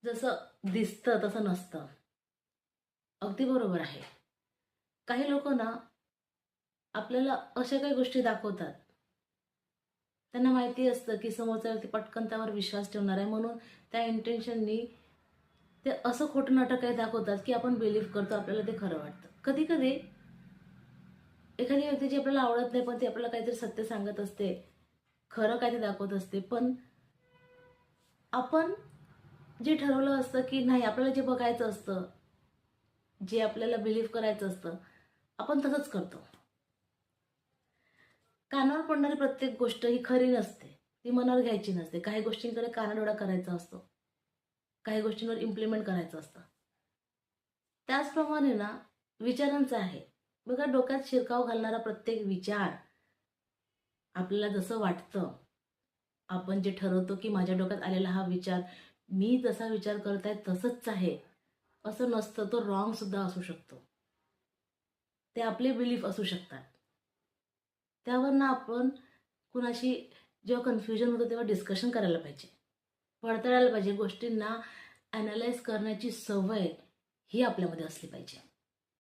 जसं दिसतं तसं नसतं. अगदी बरोबर आहे. काही लोक ना आपल्याला अशा काही गोष्टी दाखवतात. त्यांना माहिती असतं की समोरचा व्यक्ती पटकन त्यावर विश्वास ठेवणार आहे, म्हणून त्या इंटेन्शननी ते असं खोटं नाटक काही दाखवतात की आपण बिलीव्ह करतो, आपल्याला ते खरं वाटतं. कधी कधी एखादी व्यक्ती जी आपल्याला आवडत नाही पण ती आपल्याला काहीतरी सत्य सांगत असते, खरं काहीतरी दाखवत असते, पण आपण जे ठरवलं असतं की नाही, आपल्याला जे बघायचं असतं, जे आपल्याला बिलीव्ह करायचं असतं, आपण तसंच करतो. कानावर पडणारी प्रत्येक गोष्ट ही खरी नसते, ती मनावर घ्यायची नसते. काही गोष्टींकडे कानाडोळा करायचा असतो, काही गोष्टींवर इम्प्लिमेंट करायचं असतं. त्याचप्रमाणे ना विचारांचं आहे. बघा, डोक्यात शिरकाव घालणारा प्रत्येक विचार आपल्याला जसं वाटतं, आपण जे ठरवतो की माझ्या डोक्यात आलेला हा विचार, मी जसा विचार करत आहे तसंच आहे, असं नसतं. तो रॉंग सुद्धा असू शकतो. ते आपले बिलीफ असू शकतात. त्यावर ना आपण कुणाशी जेव्हा कन्फ्युजन होतं तेव्हा डिस्कशन करायला पाहिजे, पडताळायला पाहिजे. गोष्टींना ॲनालाइज करण्याची सवय ही आपल्यामध्ये असली पाहिजे.